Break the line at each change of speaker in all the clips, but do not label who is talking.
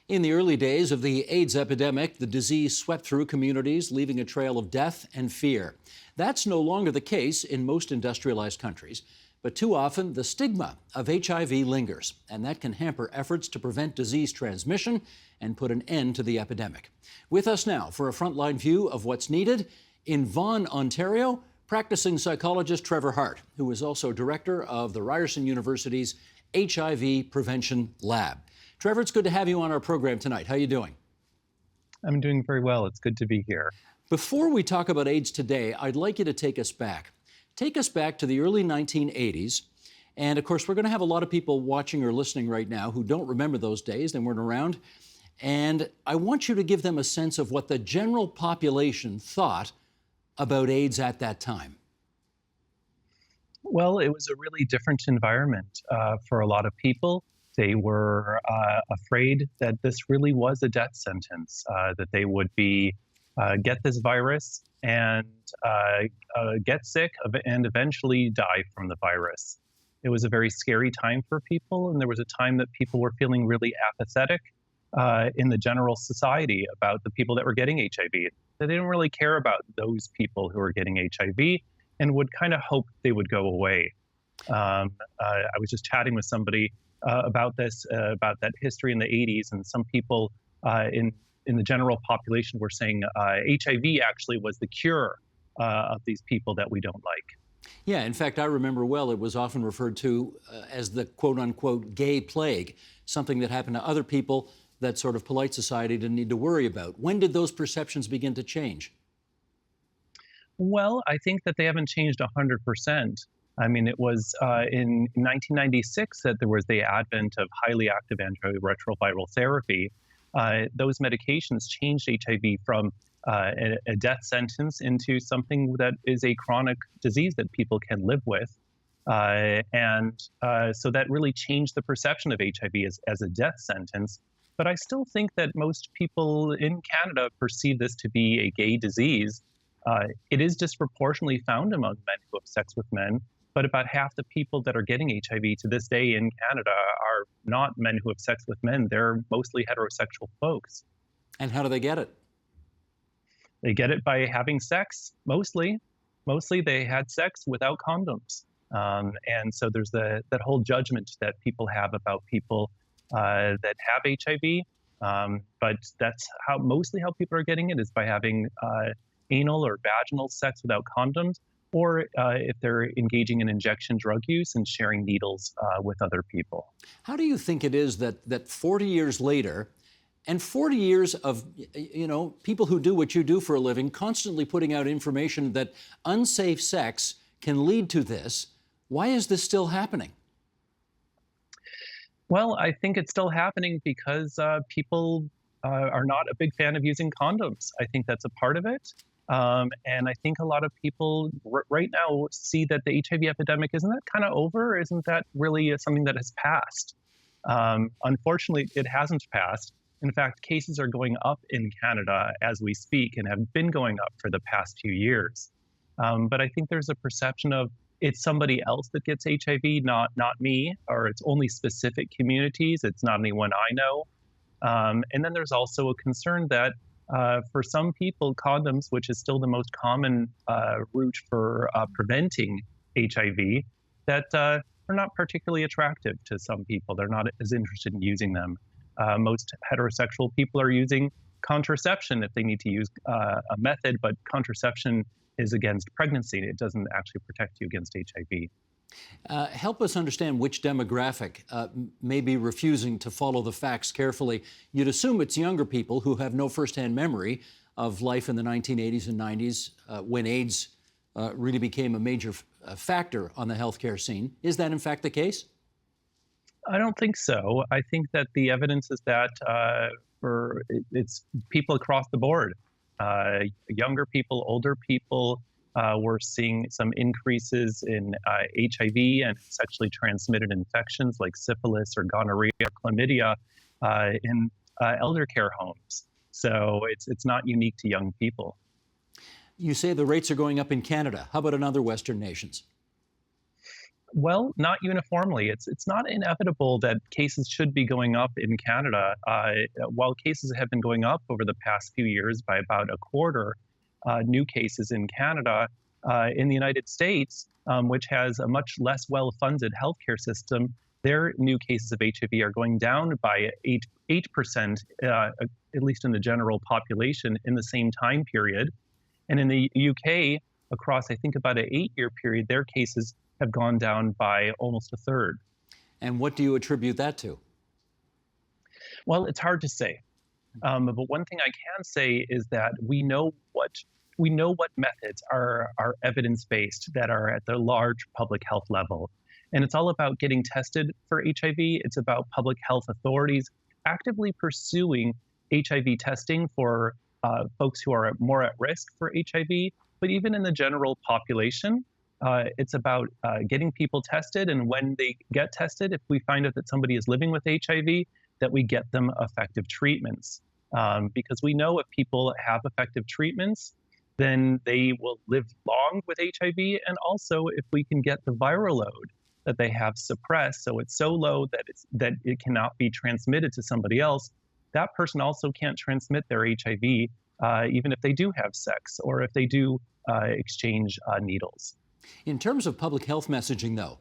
In the early days of the AIDS epidemic, the disease swept through communities, leaving a trail of death and fear. That's no longer the case in most industrialized countries, but too often the stigma of HIV lingers, and that can hamper efforts to prevent disease transmission and put an end to the epidemic. With us now for a frontline view of what's needed, in Vaughan, Ontario, practicing psychologist Trever Hart, who is also director of the Ryerson University's HIV Prevention Lab. Trever, it's good to have you on our program tonight. How are you doing?
I'm doing very well. It's good to be here.
Before we talk about AIDS today, I'd like you to take us back. Take us back to the early 1980s. And of course, we're going to have a lot of people watching or listening right now who don't remember those days. They weren't around. And I want you to give them a sense of what the general population thought about AIDS at that time.
Well, it was a really different environment for a lot of people. They were afraid that this really was a death sentence, that they would get this virus and get sick and eventually die from the virus. It was a very scary time for people, and there was a time that people were feeling really apathetic in the general society about the people that were getting HIV. They didn't really care about those people who were getting HIV and would kind of hope they would go away. I was just chatting with somebody about this, about that history in the 80s, and some people in the general population were saying HIV actually was the cure of these people that we don't like.
Yeah, in fact, I remember well, it was often referred to as the quote-unquote gay plague, something that happened to other people that sort of polite society didn't need to worry about. When did those perceptions begin to change?
Well, I think that they haven't changed 100%. I mean, it was in 1996 that there was the advent of highly active antiretroviral therapy. Those medications changed HIV from a death sentence into something that is a chronic disease that people can live with. So that really changed the perception of HIV as a death sentence. But I still think that most people in Canada perceive this to be a gay disease. It is disproportionately found among men who have sex with men. But about half the people that are getting HIV to this day in Canada are not men who have sex with men. They're mostly heterosexual folks.
And how do they get it?
They get it by having sex, mostly. Mostly they had sex without condoms. And so there's that whole judgment that people have about people that have HIV. But that's mostly how people are getting it, is by having anal or vaginal sex without condoms, or if they're engaging in injection drug use and sharing needles with other people.
How do you think it is that 40 years later, and 40 years of, people who do what you do for a living, constantly putting out information that unsafe sex can lead to this, why is this still happening?
Well, I think it's still happening because people are not a big fan of using condoms. I think that's a part of it. And I think a lot of people right now see that the HIV epidemic, isn't that kind of over? Isn't that really something that has passed? Unfortunately, it hasn't passed. In fact, cases are going up in Canada as we speak and have been going up for the past few years. But I think there's a perception of it's somebody else that gets HIV, not me, or it's only specific communities. It's not anyone I know. And then there's also a concern that for some people, condoms, which is still the most common route for preventing HIV, that are not particularly attractive to some people. They're not as interested in using them. Most heterosexual people are using contraception if they need to use a method, but contraception is against pregnancy. It doesn't actually protect you against HIV.
Help us understand which demographic may be refusing to follow the facts carefully. You'd assume it's younger people who have no firsthand memory of life in the 1980s and 90s when AIDS really became a major factor on the healthcare scene. Is that in fact the case?
I don't think so. I think that the evidence is that it's people across the board. Younger people, older people, we're seeing some increases in HIV and sexually transmitted infections like syphilis or gonorrhea or chlamydia in elder care homes. So it's not unique to young people.
You say the rates are going up in Canada. How about in other Western nations?
Well, not uniformly. It's not inevitable that cases should be going up in Canada. While cases have been going up over the past few years by about a quarter, new cases in Canada, in the United States, which has a much less well-funded healthcare system, their new cases of HIV are going down by 8%, at least in the general population, in the same time period. And in the UK, across I think about an 8-year period, their cases have gone down by almost a third.
And what do you attribute that to?
Well, it's hard to say. But one thing I can say is that we know what methods are evidence-based that are at the large public health level. And it's all about getting tested for HIV. It's about public health authorities actively pursuing HIV testing for folks who are more at risk for HIV. But even in the general population, it's about getting people tested. And when they get tested, if we find out that somebody is living with HIV, that we get them effective treatments. Because we know if people have effective treatments, then they will live long with HIV. And also, if we can get the viral load that they have suppressed, so it's so low that it cannot be transmitted to somebody else, that person also can't transmit their HIV, even if they do have sex or if they do exchange needles.
In terms of public health messaging, though,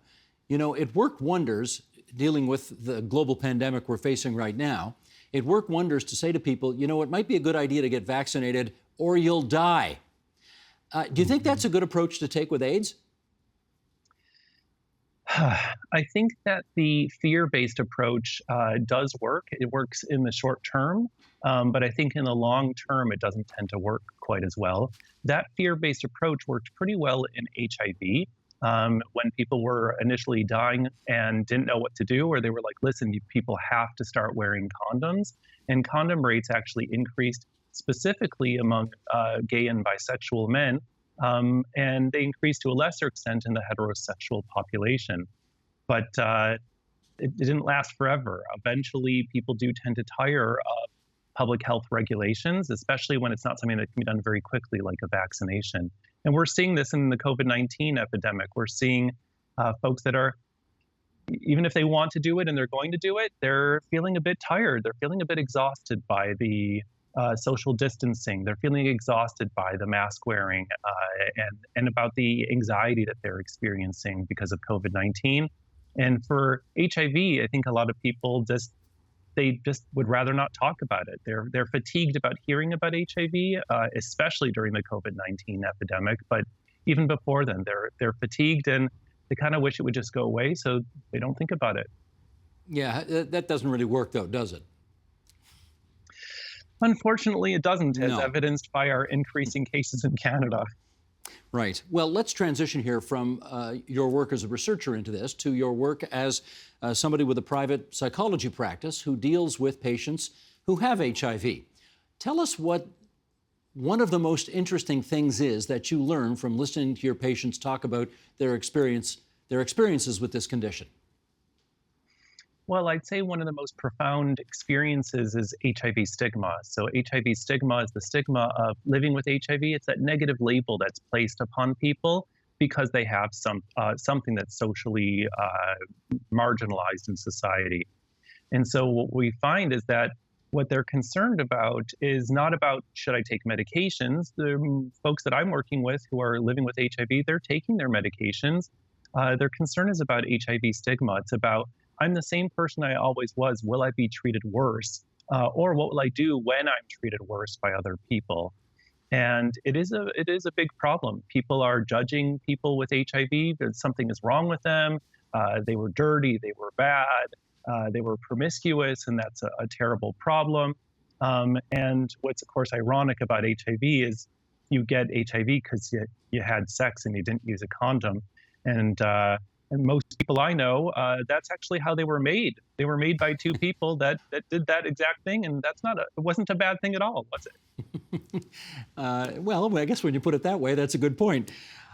it worked wonders dealing with the global pandemic we're facing right now. It worked wonders to say to people, it might be a good idea to get vaccinated or you'll die. Do you think that's a good approach to take with AIDS?
I think that the fear-based approach does work. It works in the short term, but I think in the long term, it doesn't tend to work quite as well. That fear-based approach worked pretty well in HIV. When people were initially dying and didn't know what to do, or they were like, listen, you people have to start wearing condoms. And condom rates actually increased specifically among gay and bisexual men. And they increased to a lesser extent in the heterosexual population. But it didn't last forever. Eventually, people do tend to tire of public health regulations, especially when it's not something that can be done very quickly, like a vaccination. And we're seeing this in the COVID-19 epidemic. We're seeing folks that are, even if they want to do it and they're going to do it, they're feeling a bit tired. They're feeling a bit exhausted by the social distancing. They're feeling exhausted by the mask wearing and about the anxiety that they're experiencing because of COVID-19. And for HIV, I think a lot of people they just would rather not talk about it. They're fatigued about hearing about HIV, especially during the COVID-19 epidemic. But even before then, they're fatigued and they kind of wish it would just go away, so they don't think about it.
Yeah, that doesn't really work, though, does it?
Unfortunately, it doesn't, as
No.
evidenced by our increasing cases in Canada.
Right. Well, let's transition here from your work as a researcher into this to your work as somebody with a private psychology practice who deals with patients who have HIV. Tell us what one of the most interesting things is that you learn from listening to your patients talk about their experiences with this condition.
Well, I'd say one of the most profound experiences is HIV stigma. So HIV stigma is the stigma of living with HIV. It's that negative label that's placed upon people because they have something that's socially marginalized in society. And so what we find is that what they're concerned about is not about, should I take medications? The folks that I'm working with who are living with HIV, they're taking their medications. Their concern is about HIV stigma. It's about, I'm the same person I always was. Will I be treated worse? Or what will I do when I'm treated worse by other people? And it is a big problem. People are judging people with HIV that something is wrong with them. They were dirty, they were bad, they were promiscuous, and that's a terrible problem. And what's of course ironic about HIV is you get HIV because you had sex and you didn't use a condom. And most people I know, that's actually how they were made. They were made by two people that did that exact thing, and it wasn't a bad thing at all, was it?
Well, I guess when you put it that way, that's a good point.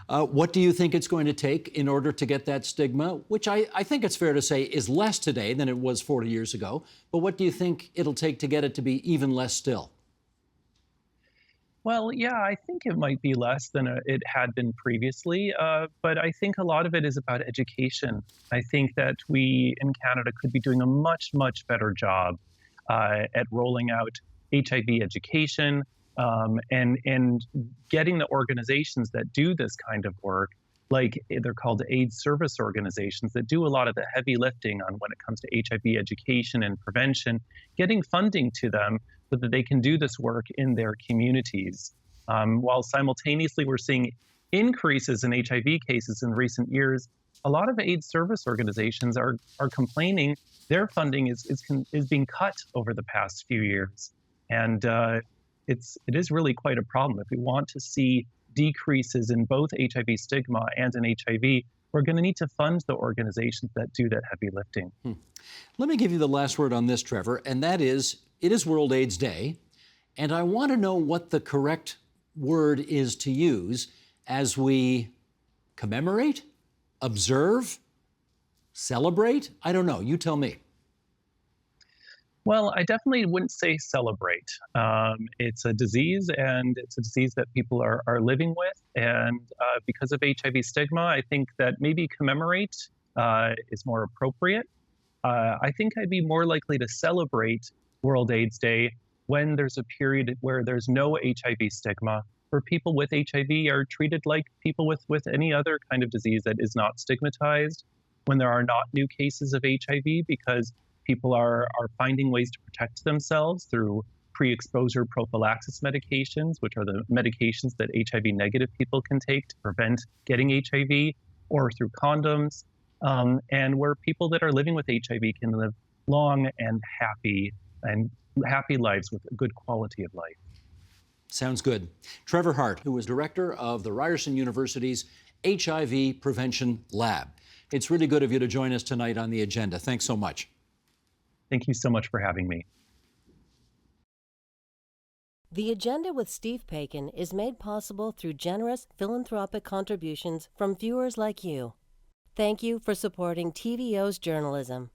What do you think it's going to take in order to get that stigma, which I think it's fair to say is less today than it was 40 years ago, but what do you think it'll take to get it to be even less still?
Well, yeah, I think it might be less than it had been previously, but I think a lot of it is about education. I think that we in Canada could be doing a much, much better job at rolling out HIV education, and getting the organizations that do this kind of work, like they're called AIDS service organizations that do a lot of the heavy lifting on when it comes to HIV education and prevention, getting funding to them so that they can do this work in their communities. While simultaneously we're seeing increases in HIV cases in recent years, a lot of AIDS service organizations are complaining their funding is being cut over the past few years, and it is really quite a problem. If we want to see decreases in both HIV stigma and in HIV, we're going to need to fund the organizations that do that heavy lifting.
Let me give you the last word on this, Trevor, and that is, it is World AIDS Day, and I want to know what the correct word is to use as we commemorate, observe, celebrate. I don't know. You tell me.
Well, I definitely wouldn't say celebrate. It's a disease, and it's a disease that people are living with. And because of HIV stigma, I think that maybe commemorate is more appropriate. I think I'd be more likely to celebrate World AIDS Day when there's a period where there's no HIV stigma, where people with HIV are treated like people with any other kind of disease that is not stigmatized, when there are not new cases of HIV because people are finding ways to protect themselves through pre-exposure prophylaxis medications, which are the medications that HIV negative people can take to prevent getting HIV, or through condoms, and where people that are living with HIV can live long and happy lives with a good quality of life.
Sounds good. Trever Hart, who is director of the Ryerson University's HIV Prevention Lab. It's really good of you to join us tonight on the agenda. Thanks so much.
Thank you so much for having me.
The Agenda with Steve Paikin is made possible through generous philanthropic contributions from viewers like you. Thank you for supporting TVO's journalism.